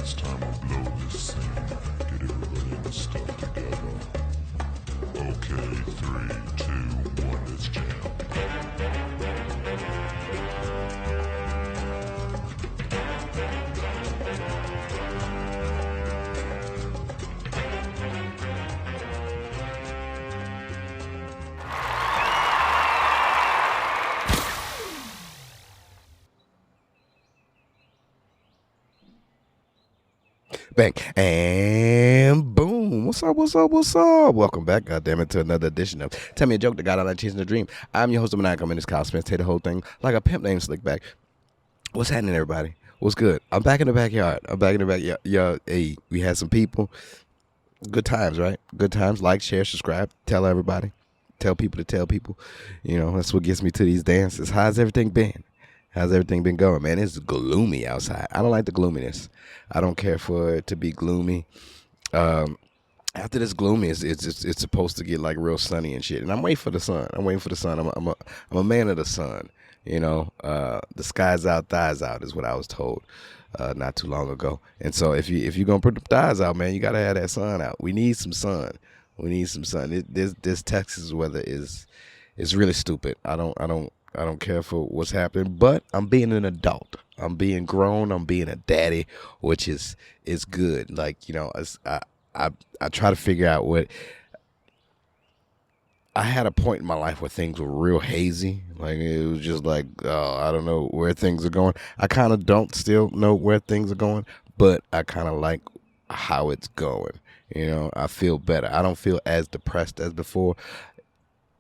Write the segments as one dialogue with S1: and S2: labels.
S1: It's time to blow this scene. Get everybody in the stuff together. Okay, 3, 2, 1, let's jam.
S2: Bang and boom. What's up? What's up? What's up? Welcome back, goddammit, to another edition of Tell Me a Joke that got out of chasing a dream. I'm your host of Maniacal, Menace, Kyle Smith. Take the whole thing like a pimp named Slickback. What's happening, everybody? What's good? I'm back in the backyard. Yeah, hey, we had some people. Good times, right? Good times. Like, share, subscribe. Tell everybody. Tell people to tell people. You know, that's what gets me to these dances. How's everything been? How's everything been going, man? It's gloomy outside. I don't like the gloominess. I don't care for it to be gloomy. After this gloomy, it's supposed to get like real sunny and shit. And I'm waiting for the sun. I'm a man of the sun. You know, the sky's out, thighs out is what I was told not too long ago. And so if you're gonna put the thighs out, man, you gotta have that sun out. We need some sun. This Texas weather is really stupid. I don't care for what's happening, but I'm being an adult. I'm being grown. I'm being a daddy, which is good. Like, you know, I try to figure out what. I had a point in my life where things were real hazy. Like, it was just like, oh, I don't know where things are going. I kind of don't still know where things are going, but I kind of like how it's going. You know, I feel better. I don't feel as depressed as before.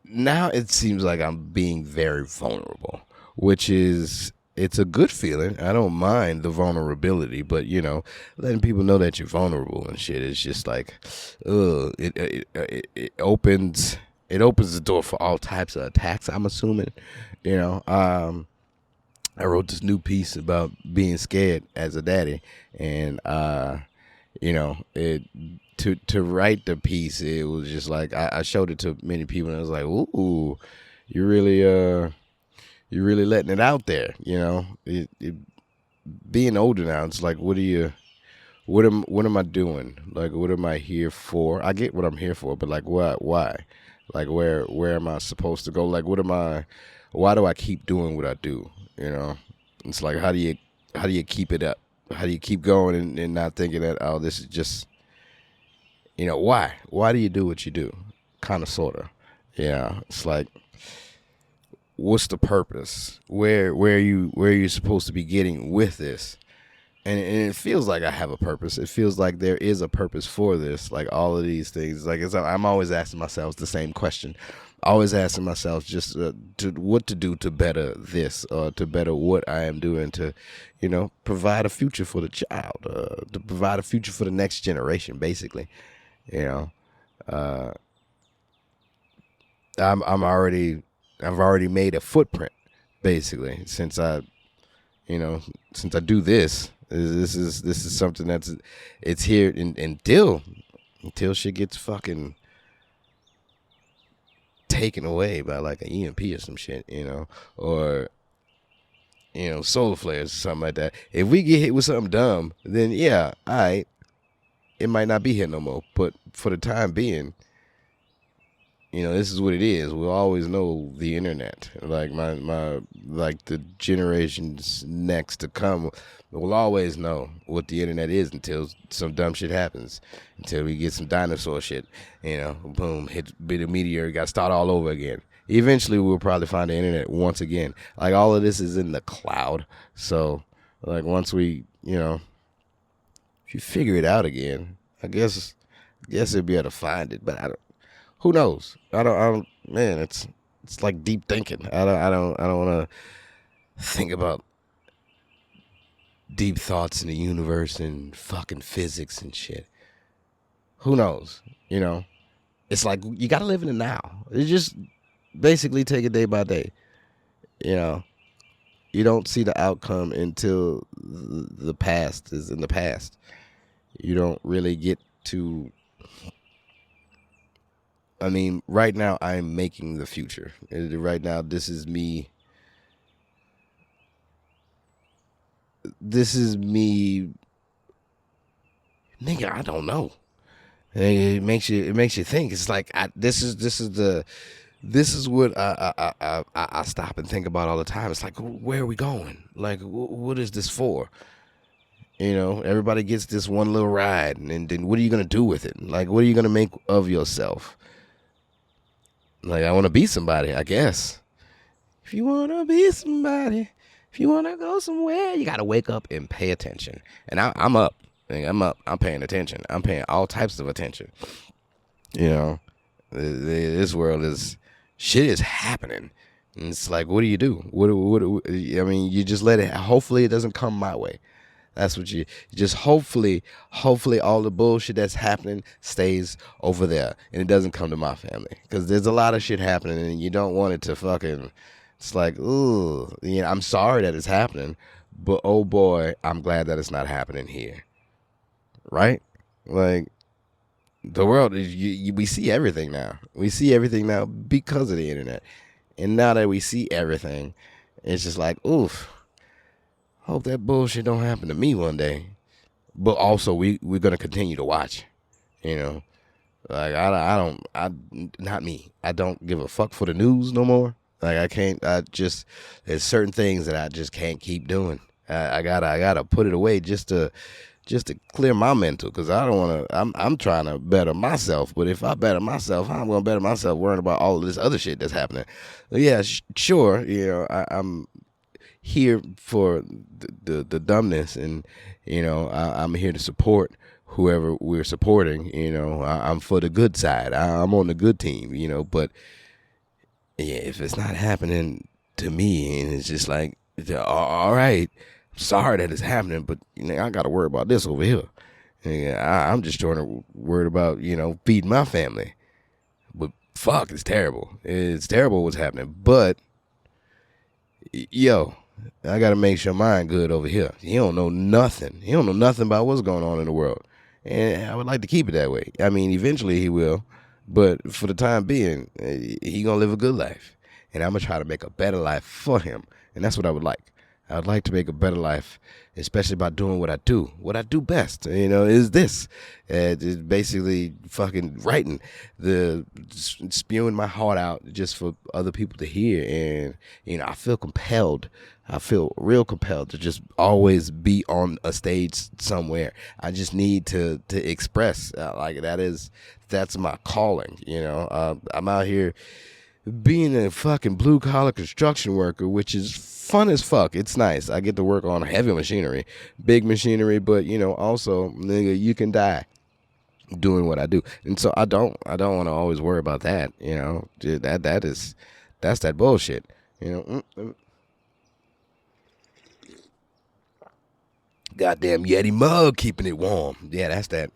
S2: Now it seems like I'm being very vulnerable, which is, it's a good feeling. I don't mind the vulnerability, but, you know, letting people know that you're vulnerable and shit is just like, it opens the door for all types of attacks, I'm assuming. You know, I wrote this new piece about being scared as a daddy, and you know, to write the piece, it was just like I showed it to many people, and I was like, ooh, you're really letting it out there. You know, being older now, it's like, what am I doing? Like, what am I here for? I get what I'm here for, but like, what? Why? Like, where am I supposed to go? Like, why do I keep doing what I do? You know, it's like, how do you keep it up? How do you keep going and not thinking that, oh, this is just, you know, why? Why do you do what you do? Kind of, sort of. Yeah, it's like, what's the purpose? Where are you supposed to be getting with this? And it feels like I have a purpose. It feels like there is a purpose for this. Like, all of these things. Like, I'm always asking myself the same question. Always asking myself just what to do to better this, or to better what I am doing to, you know, provide a future for the child, to provide a future for the next generation, basically. You know, I've already made a footprint, basically, since I do this. This is something it's here until shit gets fucking taken away by like an EMP or some shit, you know, or, you know, solar flares or something like that. If we get hit with something dumb, then yeah, alright, it might not be here no more. But for the time being, you know, this is what it is. We'll always know the internet. Like my like the generations next to come will always know what the internet is until some dumb shit happens. Until we get some dinosaur shit, you know, boom, hit bit of meteor, got to start all over again. Eventually, we'll probably find the internet once again. Like, all of this is in the cloud. So, like, once we, you know, if you figure it out again, I guess you'll be able to find it. But who knows? I don't. Man, it's like deep thinking. I don't want to think about deep thoughts in the universe and fucking physics and shit. Who knows? You know, it's like, you gotta live in the now. It's just basically take it day by day. You know, you don't see the outcome until the past is in the past. You don't really get to. I mean, right now I'm making the future. Right now, this is me. This is me Nigga, I don't know. It makes you think. It's like this is what I stop and think about all the time. It's like, where are we going? Like, what is this for? You know, everybody gets this one little ride, and then what are you gonna do with it? Like, what are you gonna make of yourself? Like, I want to be somebody, I guess. If you want to be somebody, if you want to go somewhere, you gotta wake up and pay attention. And I'm up. I'm up. I'm paying attention. I'm paying all types of attention. You know, this world is shit is happening. And it's like, what do you do? I mean, you just let it. Hopefully, it doesn't come my way. That's what you just hopefully all the bullshit that's happening stays over there and it doesn't come to my family, because there's a lot of shit happening and you don't want it to fucking. It's like, ooh, you know, I'm sorry that it's happening, but oh boy, I'm glad that it's not happening here. Right? Like, the world is, we see everything now. We see everything now because of the internet. And now that we see everything, it's just like, oof, hope that bullshit don't happen to me one day. But also, we're going to continue to watch, you know. Like, not me. I don't give a fuck for the news no more. Like, there's certain things that I just can't keep doing. I gotta put it away just to clear my mental, because I don't want to. I'm trying to better myself, but if I better myself, how am I gonna better myself worrying about all of this other shit that's happening? Yeah, sure. You know, I'm here for the dumbness, and you know, I'm here to support whoever we're supporting. You know, I'm for the good side. I'm on the good team. You know, but yeah, if it's not happening to me, and it's just like, all right, sorry that it's happening, but you know, I got to worry about this over here. And I'm just trying to worry about, you know, feeding my family. But fuck, it's terrible. It's terrible what's happening. But yo, I got to make sure mine good over here. He don't know nothing. He don't know nothing about what's going on in the world. And I would like to keep it that way. I mean, eventually he will. But for the time being, he going to live a good life. And I'm going to try to make a better life for him. And that's what I would like. I would like to make a better life, especially by doing what I do. What I do best, you know, is this. It's basically fucking writing, spewing my heart out just for other people to hear. And, you know, I feel compelled. I feel real compelled to just always be on a stage somewhere. I just need to express. Like, that's my calling, you know. I'm out here being a fucking blue collar construction worker, which is fun as fuck. It's nice. I get to work on heavy machinery, big machinery, but you know, also, nigga, you can die doing what I do. And so I don't want to always worry about that, you know. That's that bullshit, you know. Goddamn Yeti mug keeping it warm. Yeah, that's that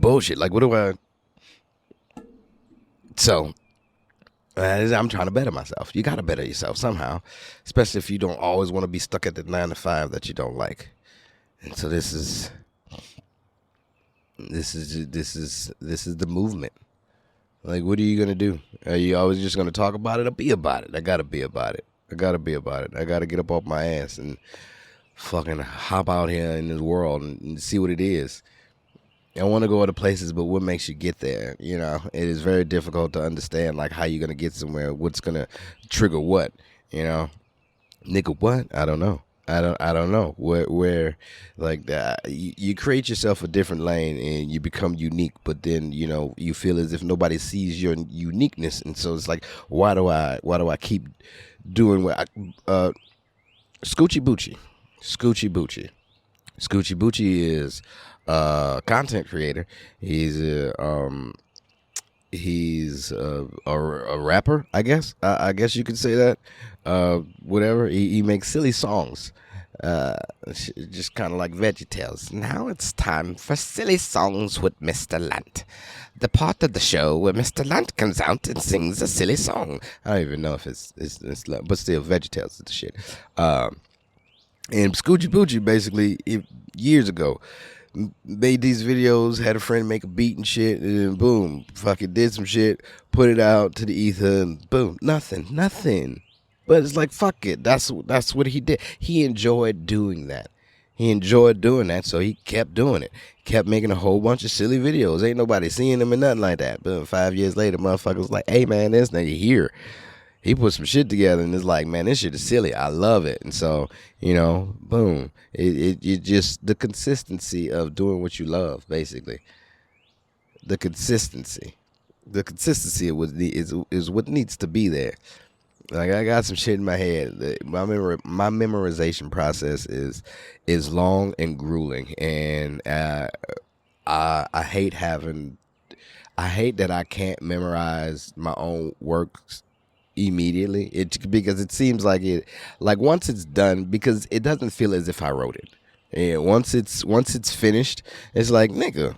S2: bullshit. Like, what do I? So I'm trying to better myself. You got to better yourself somehow, especially if you don't always want to be stuck at the 9 to 5 that you don't like. And so this is the movement. Like, what are you gonna do? Are you always just gonna talk about it or be about it? I gotta be about it. I gotta get up off my ass and fucking hop out here in this world and see what it is. I want to go other places, but what makes you get there? You know, it is very difficult to understand, like, how you're going to get somewhere, what's going to trigger what, you know? Nigga, what? I don't know. I don't know where like that. You create yourself a different lane and you become unique, but then, you know, you feel as if nobody sees your uniqueness. And so it's like, why do I keep doing what Scoochie Boochie is content creator. He's a rapper, I guess. I guess you could say that. Whatever. He makes silly songs. Just kind of like VeggieTales. Now it's time for Silly Songs with Mr. Lunt. The part of the show where Mr. Lunt comes out and sings a silly song. I don't even know if it's but still, VeggieTales is the shit. And Scoochie Boochie basically, years ago, made these videos, had a friend make a beat and shit, and then boom, fucking did some shit, put it out to the ether, and boom, nothing. But it's like, fuck it. That's what he did. He enjoyed doing that. He enjoyed doing that, so he kept doing it. Kept making a whole bunch of silly videos. Ain't nobody seeing him or nothing like that. But 5 years later, motherfucker was like, hey, man, this nigga here. He put some shit together, and it's like, man, this shit is silly. I love it. And so, boom. It just, the consistency of doing what you love, basically. The consistency. The consistency is what needs to be there. Like, I got some shit in my head. My memorization process is long and grueling, and I hate that I can't memorize my own works immediately. Because it seems like once it's done, because it doesn't feel as if I wrote it. And once it's finished, it's like, nigga,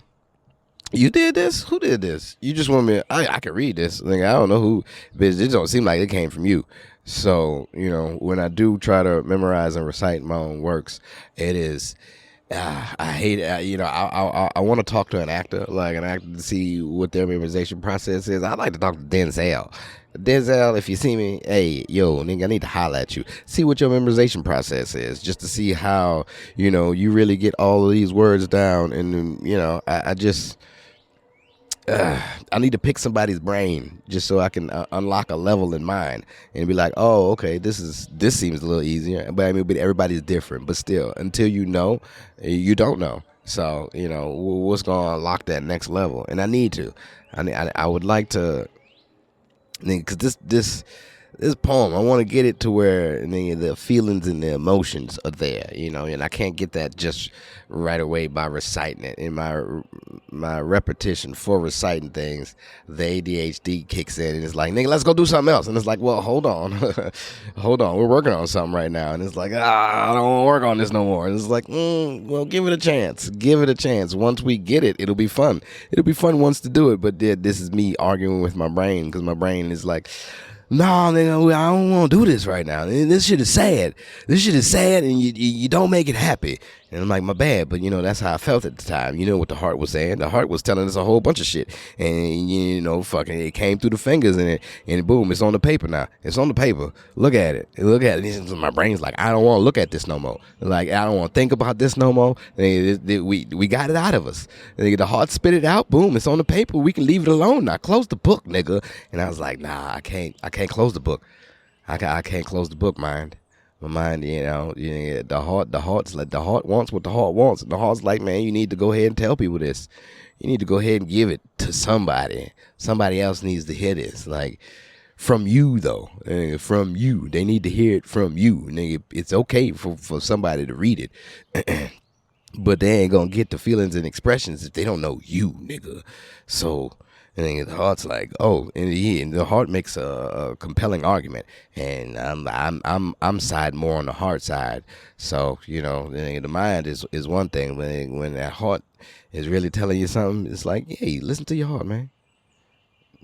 S2: you did this? Who did this? You just want me? I can read this. Like, I don't know who, but it don't seem like it came from you. So when I do try to memorize and recite my own works, it is. I hate it. I want to talk to an actor, to see what their memorization process is. I'd like to talk to Denzel. Denzel, if you see me, hey, yo, nigga, I need to holler at you. See what your memorization process is, just to see how, you really get all of these words down. And, I just. I need to pick somebody's brain just so I can unlock a level in mine and be like, oh, okay, this seems a little easier. But but everybody's different. But still, until you know, you don't know. So what's gonna unlock that next level? And I need to. I would like to, because this poem, I want to get it to where the feelings and the emotions are there, and I can't get that just right away by reciting it. In my repetition for reciting things, the ADHD kicks in and it's like, nigga, let's go do something else. And it's like, well, hold on, we're working on something right now. And it's like, I don't want to work on this no more. And it's like, well, give it a chance. Once we get it, it'll be fun. It'll be fun once to do it. But this is me arguing with my brain, because my brain is like, no, nigga, I don't want to do this right now. This shit is sad. And you don't make it happy. And I'm like, my bad, but that's how I felt at the time. You know what the heart was saying? The heart was telling us a whole bunch of shit, and fucking, it came through the fingers, and boom, it's on the paper now. It's on the paper. Look at it. My brain's like, I don't want to look at this no more. Like, I don't want to think about this no more. We got it out of us. The heart spit it out. Boom, it's on the paper. We can leave it alone now. Close the book, nigga. And I was like, nah, I can't close the book. I can't close the book, mind. My mind, the heart's like, the heart wants what the heart wants. And the heart's like, man, you need to go ahead and tell people this. You need to go ahead and give it to somebody. Somebody else needs to hear this. Like, from you, though. From you. They need to hear it from you. Nigga, it's okay for somebody to read it. But they ain't gonna get the feelings and expressions if they don't know you, nigga. So, and then the heart's like, oh, and the heart makes a compelling argument, and I'm side more on the heart side. So the mind is one thing, when that heart is really telling you something, it's like, hey, listen to your heart, man.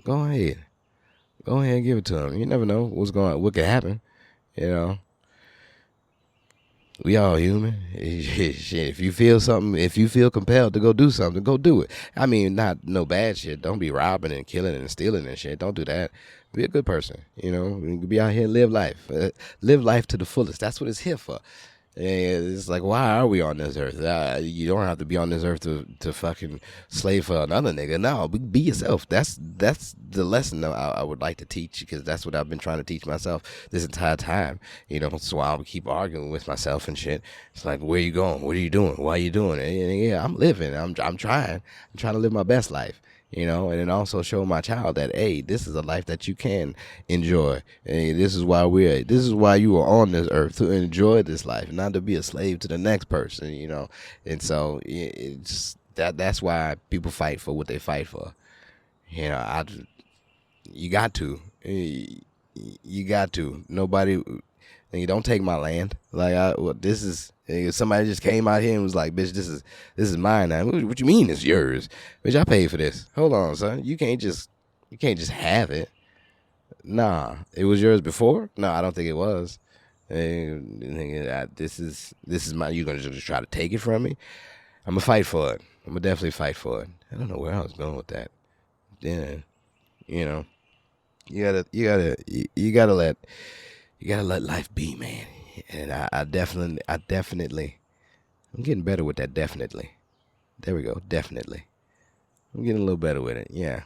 S2: Go ahead and give it to him. You never know what could happen, We all human. Shit, if you feel something, if you feel compelled to go do something, go do it. I mean, not no bad shit. Don't be robbing and killing and stealing and shit. Don't do that. Be a good person. You be out here and live life. Live life to the fullest. That's what it's here for. And it's like, why are we on this earth? You don't have to be on this earth to fucking slave for another nigga. No, be yourself. That's the lesson that I would like to teach, because that's what I've been trying to teach myself this entire time. So I'll keep arguing with myself and shit. It's like, where you going? What are you doing? Why are you doing it? And yeah, I'm living. I'm trying. I'm trying to live my best life. And then also show my child that, hey, this is a life that you can enjoy. And this is why you are on this earth, to enjoy this life, not to be a slave to the next person, And so it's that's why people fight for what they fight for. You got to. You got to. Nobody. You don't take my land. Like, this is. Somebody just came out here and was like, bitch, this is mine now. What you mean it's yours? Bitch, I paid for this. Hold on, son. You can't just have it. Nah. It was yours before? No, I don't think it was. This is mine. You gonna just try to take it from me? I'm gonna fight for it. I'm gonna definitely fight for it. I don't know where I was going with that. Yeah. You gotta let life be, man. And I definitely, I'm getting better with that, definitely. There we go, definitely. I'm getting a little better with it, yeah.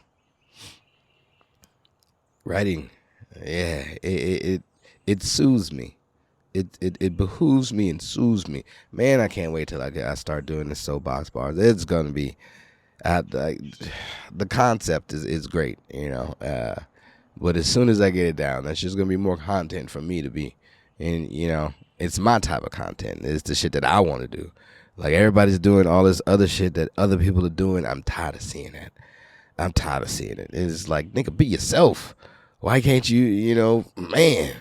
S2: Writing, yeah, it soothes me. It behooves me and soothes me. Man, I can't wait till I start doing the soapbox bars. It's gonna be, the concept is great, but as soon as I get it down, that's just gonna be more content for me to be, and it's my type of content. It's the shit that I want to do. Like everybody's doing all this other shit that other people are doing. I'm tired of seeing that. I'm tired of seeing it. It's like, nigga, be yourself. Why can't you, man?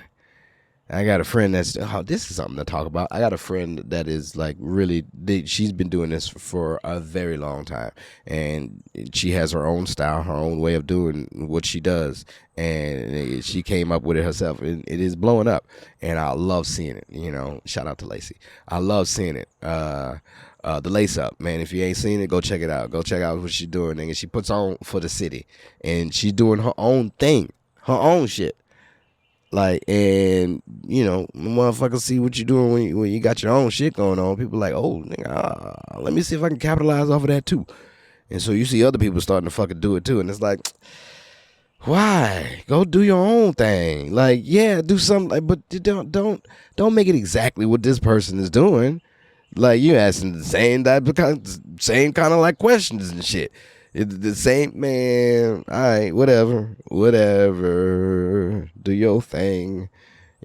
S2: I got a friend that's, this is something to talk about. I got a friend that is like really, she's been doing this for a very long time. And she has her own style, her own way of doing what she does. And she came up with it herself. And it is blowing up. And I love seeing it, shout out to Lacey. I love seeing it. The Lace Up, man, if you ain't seen it, go check it out. Go check out what she's doing. And she puts on for the city. And she's doing her own thing, her own shit. Like, and motherfuckers see what you doing when you got your own shit going on. People like, oh, nigga, let me see if I can capitalize off of that too. And so you see other people starting to fucking do it too, and it's like, why? Go do your own thing. Like, yeah, do something, but don't make it exactly what this person is doing. Like, you asking the same kind of like questions and shit. It's the same, man. All right, whatever. Do your thing,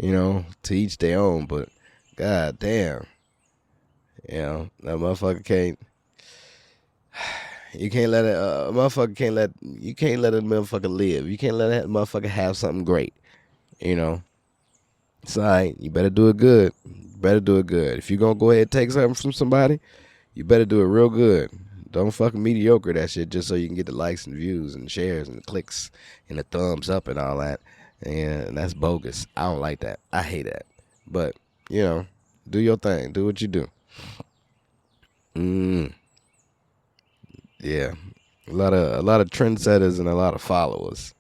S2: to each their own. But god damn, that motherfucker can't. You can't let a motherfucker you can't let a motherfucker live. You can't let that motherfucker have something great. It's all right. You better do it good. If you're gonna go ahead and take something from somebody, you better do it real good. Don't fucking mediocre that shit just so you can get the likes and views and shares and the clicks and the thumbs up and all that. And that's bogus. I don't like that. I hate that. But, do your thing. Do what you do. Yeah. A lot of trendsetters and a lot of followers.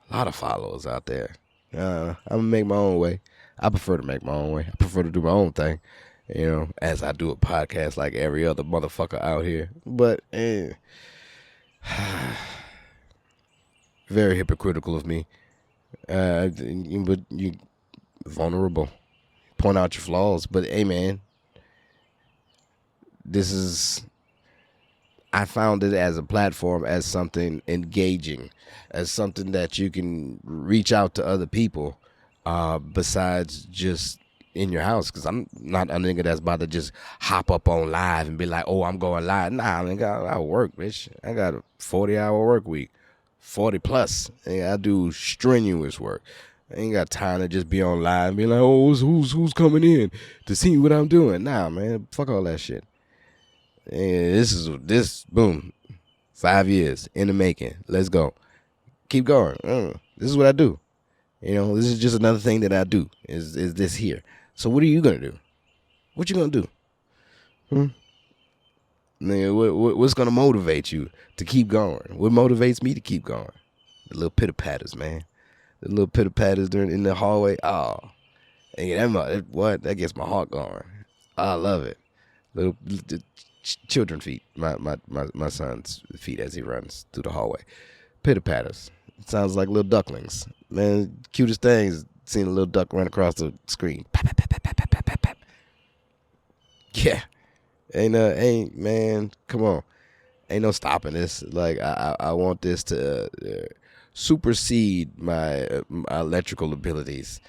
S2: A lot of followers out there. I'm going to make my own way. I prefer to make my own way. I prefer to do my own thing. As I do a podcast like every other motherfucker out here. But, very hypocritical of me. But you vulnerable. Point out your flaws. But, hey, man, I found it as a platform, as something engaging, as something that you can reach out to other people, besides just in your house, because I'm not a nigga that's about to just hop up on live and be like, oh, I'm going live. Nah, nigga, I work, bitch. I got a 40-hour work week, 40 plus. I do strenuous work. I ain't got time to just be on live and be like, oh, who's coming in to see what I'm doing? Nah, man, fuck all that shit. And this, boom, 5 years in the making. Let's go. Keep going. This is what I do. This is just another thing that I do, is this here. So what are you going to do? What you going to do? Nigga, what's going to motivate you to keep going? What motivates me to keep going? The little pitter-patters, man. The little pitter-patters in the hallway. Oh, that gets my heart going. I love it. Little children feet. My son's feet as he runs through the hallway. Pitter-patters. It sounds like little ducklings. Man, cutest thing is seeing a little duck run across the screen. Pap, pap, pap, pap, pap, pap, pap. Yeah. Ain't, man, come on. Ain't no stopping this. Like, I want this to supersede my electrical abilities,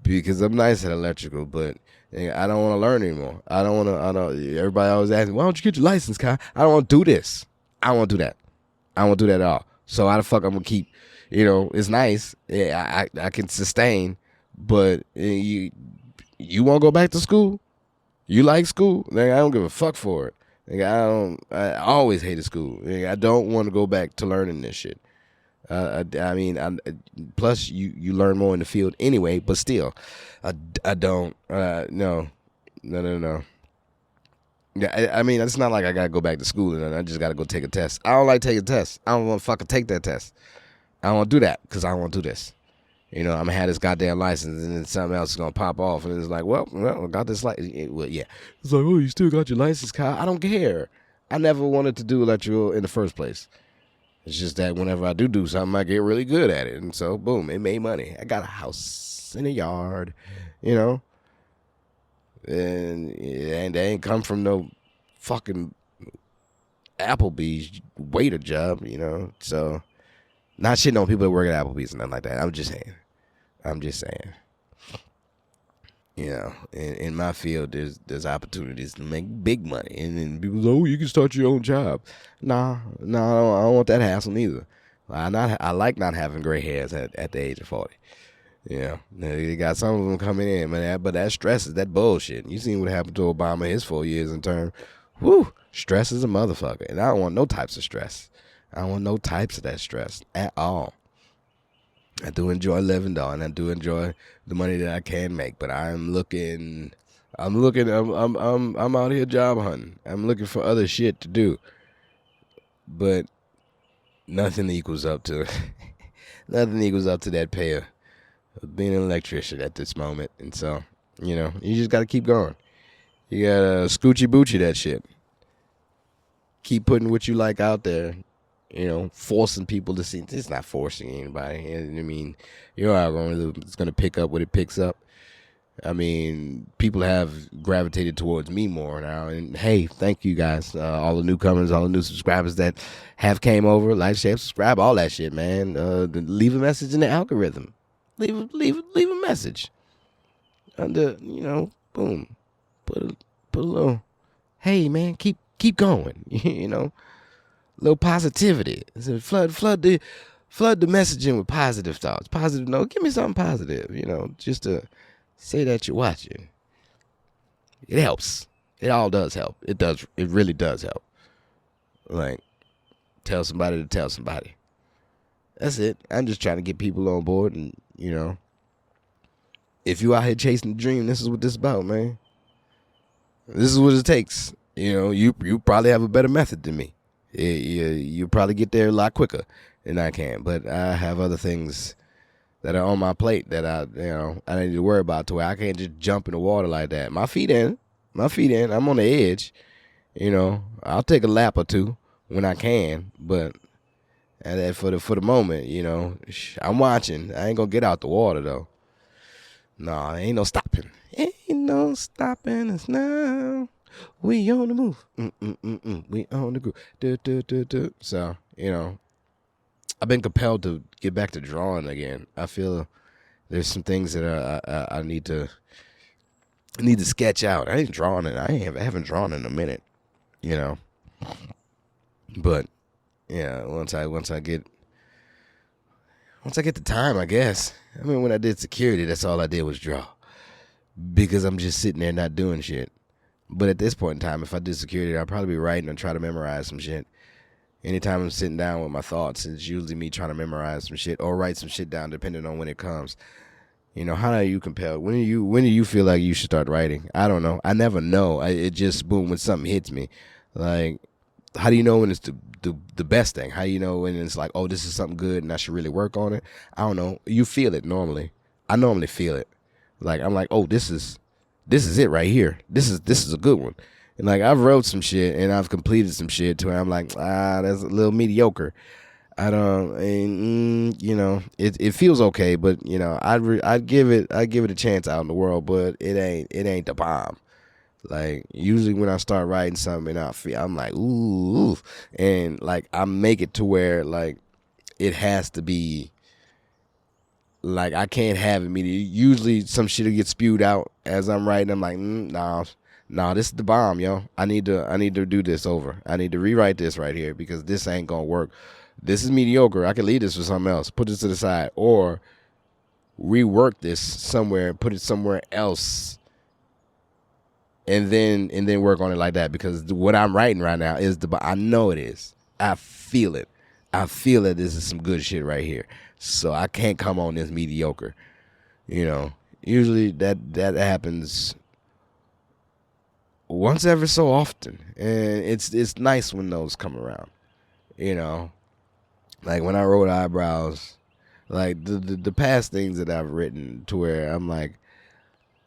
S2: because I'm nice at electrical, but I don't want to learn anymore. Everybody always asks me, why don't you get your license, Kai? I don't want to do this. I don't want to do that. I don't want to do that at all. So how the fuck I'm going to keep, it's nice. Yeah, I can sustain, but you want to go back to school? You like school? Like, I don't give a fuck for it. Like, I always hated school. Like, I don't want to go back to learning this shit. Plus you learn more in the field anyway, but still, I don't, no. Yeah, it's not like I gotta go back to school and I just gotta go take a test. I don't like taking tests. I don't want to fucking take that test. I don't want to do that because I don't want to do this. I'm gonna have this goddamn license, and then something else is gonna pop off, and it's like, well, I got this license. Well, yeah, it's like, oh, you still got your license, Kyle. I don't care. I never wanted to do electrical in the first place. It's just that whenever I do something, I get really good at it, and so boom, it made money. I got a house and a yard, and they ain't come from no fucking Applebee's waiter job, So, not shitting on people that work at Applebee's and nothing like that. I'm just saying. In my field, there's opportunities to make big money, and then people say, oh, you can start your own job. Nah, I don't want that hassle neither. I like not having gray hairs at the age of 40. You got some of them coming in, man, but that stress is that bullshit. You seen what happened to Obama his 4 years in term. Whew, stress is a motherfucker, and I don't want no types of stress. I don't want no types of that stress at all. I do enjoy living, though, and I do enjoy the money that I can make. But I'm out here job hunting. I'm looking for other shit to do. But nothing equals up to that pay of being an electrician at this moment. And so, you just got to keep going. You got to scoochie boochie that shit. Keep putting what you like out there. Forcing people to see. It's not forcing anybody. I mean, your algorithm is going to pick up what it picks up. I mean, people have gravitated towards me more now. And hey, thank you guys, all the newcomers, all the new subscribers that have came over. Like, share, subscribe, all that shit, man. Leave a message in the algorithm. Leave a message. Under, boom. Put a little. Hey, man, keep going. Little positivity. Flood the messaging with positive thoughts. Positive. No, give me something positive. Just to say that you're watching. It helps. It all does help. It does. It really does help. Like, tell somebody to tell somebody. That's it. I'm just trying to get people on board, and if you out here chasing the dream, this is what this is about, man. This is what it takes. You probably have a better method than me. You probably get there a lot quicker than I can, but I have other things that are on my plate that I need to worry about, to where I can't just jump in the water like that. My feet in. I'm on the edge. I'll take a lap or two when I can, but for the moment, I'm watching. I ain't gonna get out the water though. No, ain't no stopping. Ain't no stopping us now. We on the move. We on the groove. So, I've been compelled to get back to drawing again. I feel there's some things that I need to sketch out. I haven't drawn in a minute, But yeah, once I get the time, I guess. I mean, when I did security, that's all I did was draw, because I'm just sitting there not doing shit. But at this point in time, if I did security, I'd probably be writing and try to memorize some shit. Anytime I'm sitting down with my thoughts, it's usually me trying to memorize some shit or write some shit down, depending on when it comes. How are you compelled? When do you feel like you should start writing? I don't know. I never know. It just, boom, when something hits me. Like, how do you know when it's the best thing? How do you know when it's like, oh, this is something good and I should really work on it? I don't know. You feel it normally. I normally feel it. Like, I'm like, oh, this is it right here. This is a good one. And like, I've wrote some shit and I've completed some shit to where I'm like, that's a little mediocre. I don't, and, it feels okay, but I'd give it a chance out in the world, but it ain't the bomb. Like, usually when I start writing something, I'm like, ooh, and like, I make it to where like it has to be. Like, I can't have it immediately. Usually some shit will get spewed out as I'm writing. I'm like, nah, this is the bomb, yo. I need to do this over. I need to rewrite this right here, because this ain't gonna work. This is mediocre. I can leave this for something else. Put this to the side, or rework this somewhere, put it somewhere else, and then work on it like that. Because what I'm writing right now is I know it is. I feel it. I feel that this is some good shit right here. So I can't come on this mediocre. Usually that happens once ever so often, and it's nice when those come around. Like when I wrote Eyebrows, Like the past things that I've written to where I'm like,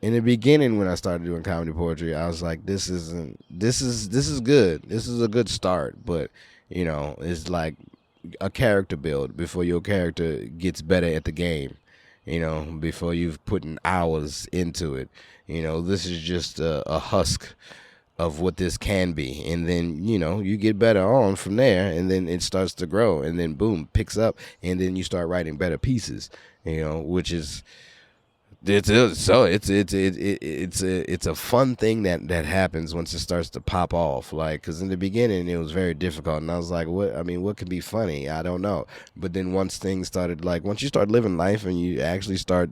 S2: in the beginning when I started doing comedy poetry, I was like, this is good. This is a good start, but it's like a character build before your character gets better at the game. Before you've put in hours into it. This is just a husk of what this can be, and then you get better on from there, and then it starts to grow, and then boom, picks up, and then you start writing better pieces, which is it's a fun thing that happens once it starts to pop off. Like, because in the beginning it was very difficult, and I was like, what can be funny? I don't know. But then once things started, like once you start living life and you actually start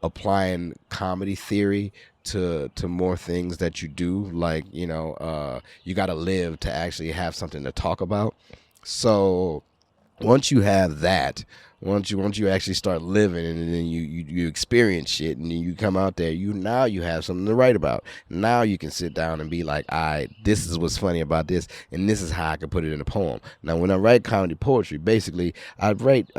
S2: applying comedy theory to more things that you do, like you got to live to actually have something to talk about. So once you have that, once you actually start living, and then you experience shit, and then you come out there, now you have something to write about. Now you can sit down and be like, all right, this is what's funny about this, and this is how I can put it in a poem. Now when I write comedy poetry, basically I write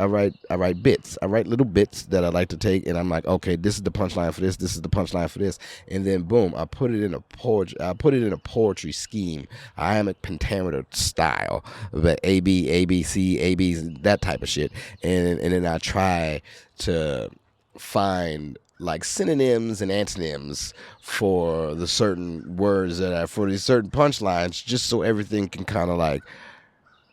S2: bits. I write little bits that I like to take, and I'm like, okay, this is the punchline for this, this is the punchline for this, and then boom, I put it in a poetry scheme, iambic pentameter style, but A B C A B, that type of shit, and then I try to find like synonyms and antonyms for the certain words for these certain punchlines, just so everything can kind of like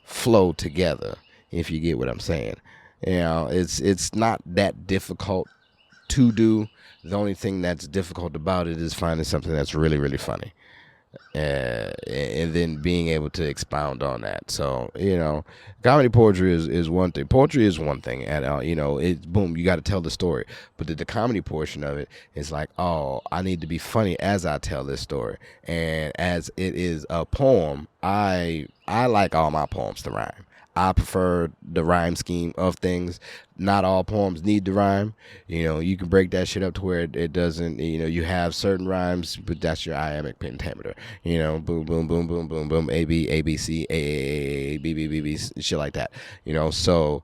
S2: flow together, if you get what I'm saying. It's not that difficult to do. The only thing that's difficult about it is finding something that's really, really funny. And then being able to expound on that. So comedy poetry is one thing. Poetry is one thing, and it's boom, you got to tell the story. But the comedy portion of it is like, oh, I need to be funny as I tell this story. And as it is a poem, I like all my poems to rhyme. I prefer the rhyme scheme of things. Not all poems need to rhyme. You can break that shit up to where it doesn't. You have certain rhymes, but that's your iambic pentameter. Boom, boom, boom, boom, boom, boom, A B A B C A B B B B, shit like that. So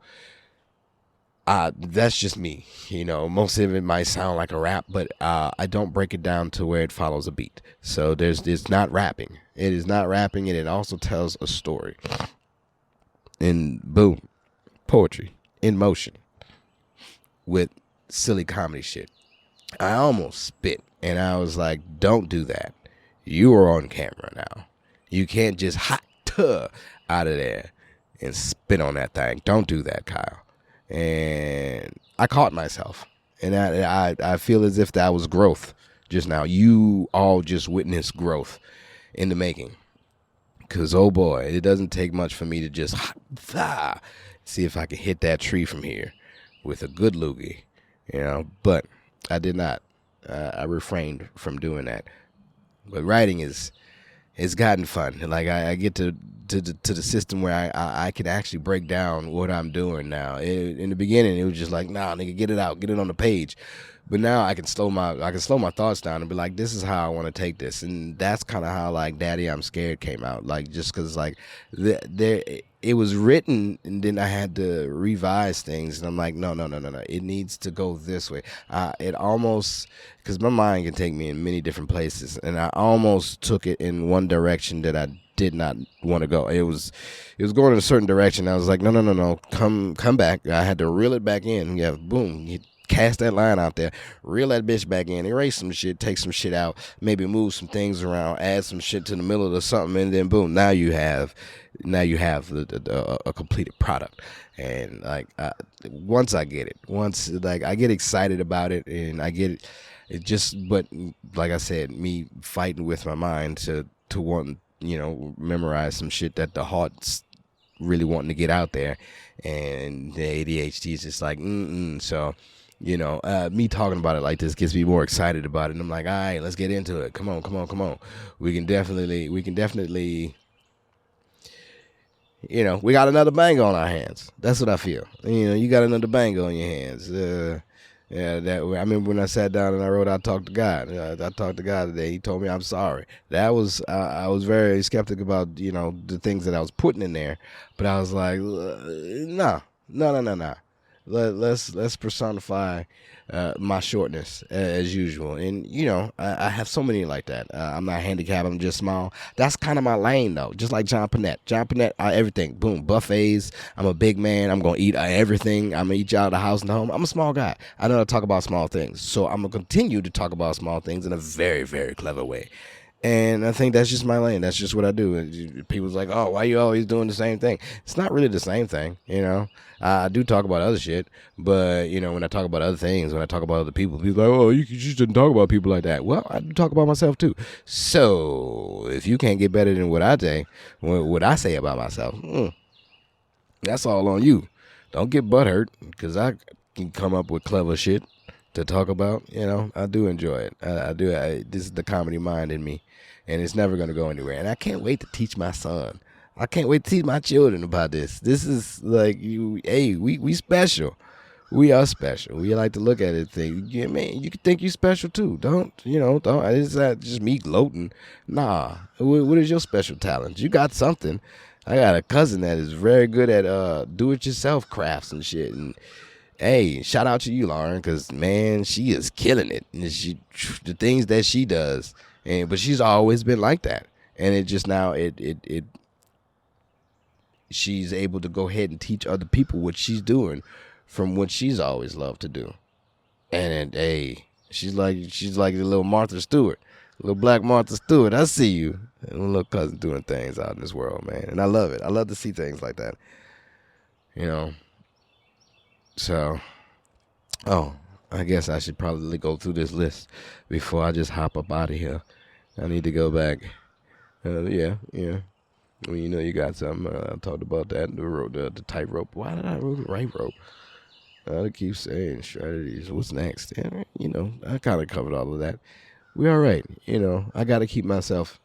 S2: that's just me. Most of it might sound like a rap, but I don't break it down to where it follows a beat. So it's not rapping. It is not rapping, and it also tells a story. And boom, poetry in motion with silly comedy shit. I almost spit, and I was like, don't do that. You are on camera now. You can't just hot out of there and spit on that thing. Don't do that, Kyle. And I caught myself, and I feel as if that was growth just now. You all just witnessed growth in the making. Because, oh boy, it doesn't take much for me to just see if I can hit that tree from here with a good loogie, But I did not. I refrained from doing that. But writing it's gotten fun. Like I get to the system where I can actually break down what I'm doing now. In the beginning, it was just like, nah, nigga, get it out, get it on the page. But now I can slow my thoughts down and be like, this is how I want to take this. And that's kind of how like Daddy I'm Scared came out. Like, just because like it was written, and then I had to revise things, and I'm like, no, it needs to go this way. It almost, because my mind can take me in many different places, and I almost took it in one direction that I did not want to go. It was going in a certain direction. I was like, no, come back. I had to reel it back in. Yeah, boom. You cast that line out there, reel that bitch back in, erase some shit, take some shit out, maybe move some things around, add some shit to the middle or something, and then boom, now you have a completed product. And like once I get it, I get excited about it, and I get it just, but like I said, me fighting with my mind to want, memorize some shit that the heart's really wanting to get out there, and the ADHD is just like so me talking about it like this gets me more excited about it, and I'm like, all right, let's get into it. Come on. We can definitely we got another banger on our hands. That's what I feel. You got another banger on your hands. I remember when I sat down and I wrote, I talked to God. I talked to God today. He told me I'm sorry. That was I was very skeptic about the things that I was putting in there, but I was like, no. let's personify my shortness as usual. And I have so many like that. I'm not handicapped. I'm just small. That's kind of my lane though. Just like John Panette. John Panette, everything. Boom, buffets. I'm a big man. I'm gonna eat everything. I'm gonna eat you out of the house and home. I'm a small guy. I know how to talk about small things. So I'm gonna continue to talk about small things in a very, very clever way. And I think that's just my lane. That's just what I do. And people's like, oh, why you always doing the same thing? It's not really the same thing. I do talk about other shit, but when I talk about other things, when I talk about other people are like, oh, you just shouldn't talk about people like that. Well, I do talk about myself too. So if you can't get better than what I say about myself, that's all on you. Don't get butthurt because I can come up with clever shit to talk about. I do enjoy it. I do. This is the comedy mind in me, and it's never going to go anywhere. And I can't wait to teach my son. I can't wait to teach my children about this. This is like we special. We are special. We like to look at it and think, yeah, man, you can think you special too. Don't. It's not just me gloating. Nah. What is your special talent? You got something. I got a cousin that is very good at do-it-yourself crafts and shit. And hey, shout out to you, Lauren, because man, she is killing it. And the things that she does, but she's always been like that. And it just now she's able to go ahead and teach other people what she's doing from what she's always loved to do. And hey, she's like the little Martha Stewart, little black Martha Stewart. I see you, and my little cousin doing things out in this world, man. And I love it. I love to see things like that. So, I guess I should probably go through this list before I just hop up out of here. I need to go back. Yeah. Well, you got something. I talked about that. The tightrope. Why did I wrote the right rope? I keep saying strategies. What's next? Yeah, I kind of covered all of that. We all right. I got to keep myself.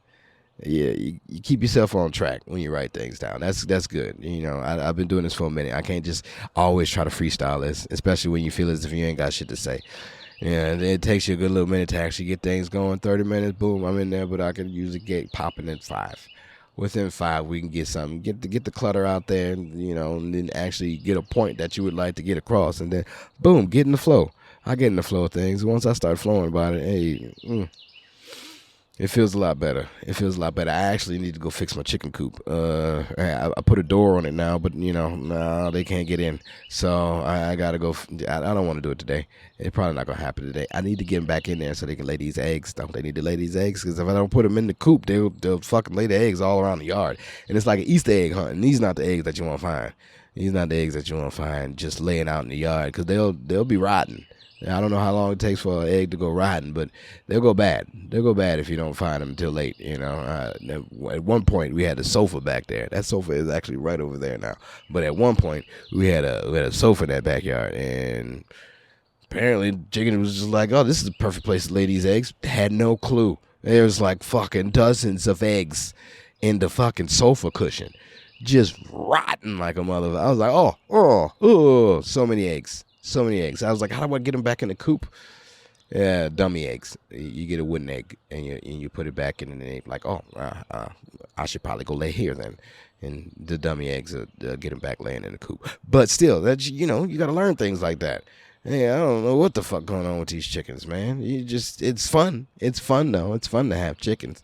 S2: Yeah, you keep yourself on track when you write things down. That's good. I've been doing this for a minute. I can't just always try to freestyle this, especially when you feel as if you ain't got shit to say. Yeah, it takes you a good little minute to actually get things going. 30 minutes, boom, I'm in there, but I can usually get popping in 5. Within 5, we can get something. Get the clutter out there, and then actually get a point that you would like to get across, and then boom, get in the flow. I get in the flow of things. Once I start flowing about it, hey. It feels a lot better. I actually need to go fix my chicken coop. I put a door on it now, but no, they can't get in. So I gotta go. I don't want to do it today. It's probably not gonna happen today. I need to get them back in there so they can lay these eggs. Don't they need to lay these eggs? Because if I don't put them in the coop, they'll fucking lay the eggs all around the yard. And it's like an Easter egg hunt. And these not the eggs that you want to find. These not the eggs that you want to find just laying out in the yard because they'll be rotten. I don't know how long it takes for an egg to go rotten, but they'll go bad. They'll go bad if you don't find them until late. At one point we had a sofa back there. That sofa is actually right over there now. But at one point we had a sofa in that backyard, and apparently chicken was just like, "Oh, this is the perfect place to lay these eggs." Had no clue. There was like fucking dozens of eggs in the fucking sofa cushion, just rotten like a motherfucker. I was like, oh, so many eggs. So many eggs. I was like, how do I get them back in the coop? Yeah, dummy eggs. You get a wooden egg and you put it back in the egg. Like, I should probably go lay here then. And the dummy eggs get them back laying in the coop. But still, that's you got to learn things like that. Hey, I don't know what the fuck going on with these chickens, man. It's fun. It's fun though. It's fun to have chickens.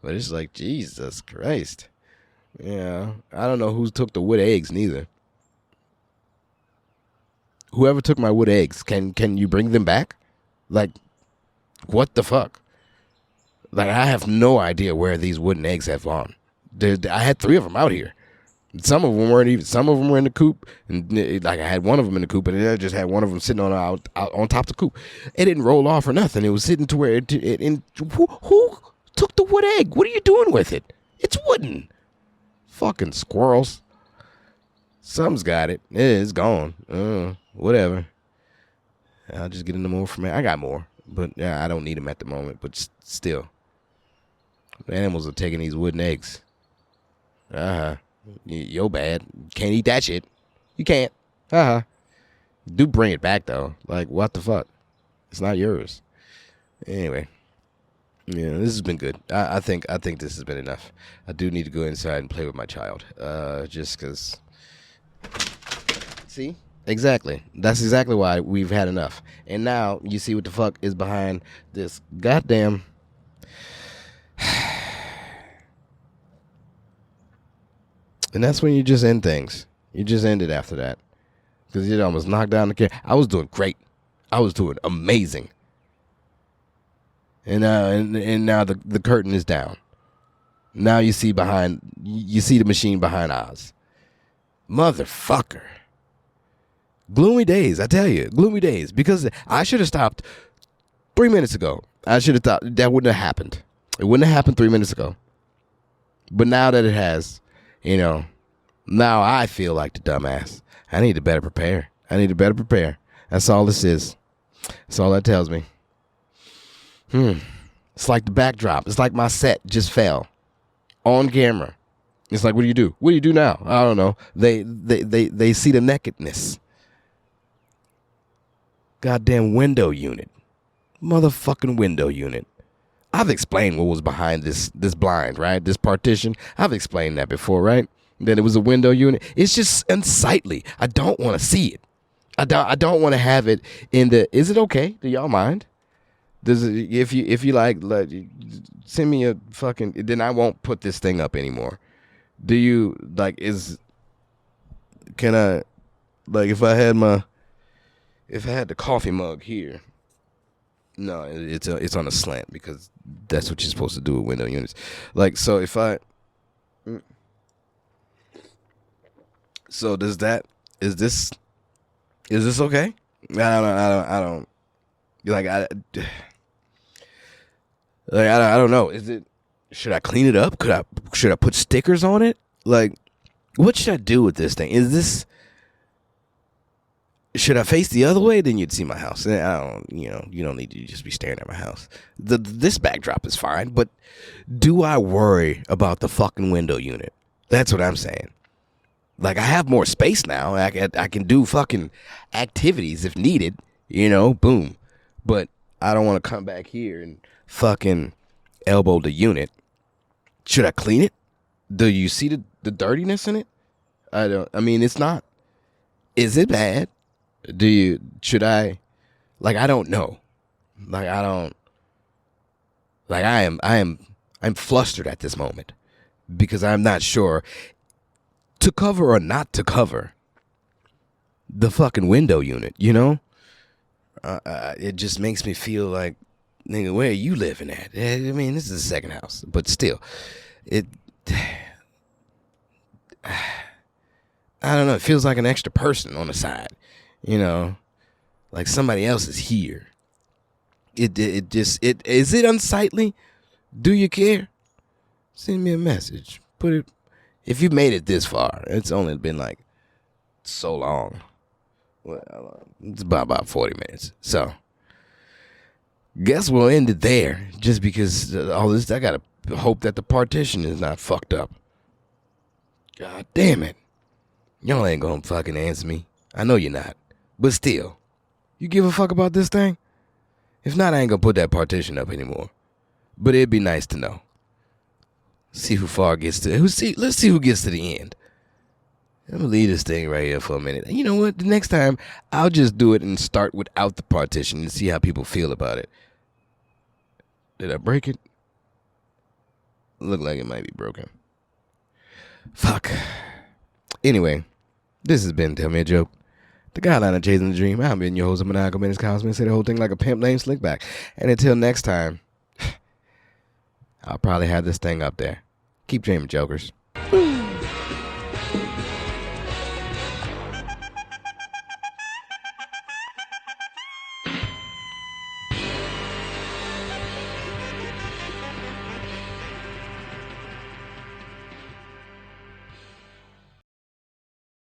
S2: But it's like, Jesus Christ. Yeah, I don't know who took the wood eggs neither. Whoever took my wood eggs, can you bring them back? Like, what the fuck? Like, I have no idea where these wooden eggs have gone. I had 3 of them out here. Some of them weren't even. Some of them were in the coop, and like I had one of them in the coop, and then I just had one of them sitting out on top of the coop. It didn't roll off or nothing. It was sitting to where who took the wood egg? What are you doing with it? It's wooden. Fucking squirrels. Some's got it. It's gone. Whatever. I'll just get into more from it. I got more, but I don't need them at the moment. But still, the animals are taking these wooden eggs. Yo bad. Can't eat that shit. You can't. Do bring it back though. Like, what the fuck? It's not yours. Anyway. Yeah, this has been good. I think this has been enough. I do need to go inside and play with my child. Just because. See? Exactly. That's exactly why we've had enough. And now you see what the fuck is behind this goddamn. And that's when you just end things. You just end it after that. Because it almost knocked down the camera. I was doing great. I was doing amazing. And now the curtain is down. Now you see the machine behind Oz. Motherfucker. Gloomy days, I tell you. Gloomy days. Because I should have stopped 3 minutes ago. I should have thought that wouldn't have happened. It wouldn't have happened 3 minutes ago. But now that it has, now I feel like the dumbass. I need to better prepare. That's all this is. That's all that tells me. It's like the backdrop. It's like my set just fell on camera. It's like, what do you do? What do you do now? I don't know. They see the nakedness. Goddamn window unit. Motherfucking window unit. I've explained what was behind this blind, right? This partition. I've explained that before, right? That it was a window unit. It's just unsightly. I don't want to see it. I don't want to have it in the. Is it okay? Do y'all mind? Does it, if you like send me a fucking, then I won't put this thing up anymore. Do you like can I, like, if I had the coffee mug here? No, it's on a slant because that's what you're supposed to do with window units. Like, so if I, so is this okay? I don't like I don't know. Should I clean it up? Should I put stickers on it? Like, what should I do with this thing? Should I face the other way? Then you'd see my house. I don't, you don't need to just be staring at my house. This backdrop is fine, but do I worry about the fucking window unit? That's what I'm saying. Like, I have more space now. I can do fucking activities if needed, boom. But I don't want to come back here and fucking elbow the unit. Should I clean it? Do you see the dirtiness in it? It's not. Is it bad? Should I, like, I don't know. Like, I don't, like, I'm flustered at this moment because I'm not sure to cover or not to cover the fucking window unit, it just makes me feel like, nigga, where are you living at? I mean, this is the second house, but still, I don't know. It feels like an extra person on the side, like somebody else is here. Is it unsightly? Do you care? Send me a message. If you made it this far, it's only been like so long. Well, it's about 40 minutes. So, guess we'll end it there. Just because all this, I gotta hope that the partition is not fucked up. God damn it. Y'all ain't gonna fucking answer me. I know you're not. But still, you give a fuck about this thing? If not, I ain't gonna put that partition up anymore. But it'd be nice to know. See who far gets to. Let's see who gets to the end. I'm gonna leave this thing right here for a minute. And you know what? The next time, I'll just do it and start without the partition and see how people feel about it. Did I break it? Look like it might be broken. Fuck. Anyway, this has been Tell Me a Joke. The guideline of chasing the dream. I've been your host, Maniacal, Menace. Say the whole thing like a pimp named Slickback. And until next time, I'll probably have this thing up there. Keep dreaming, jokers.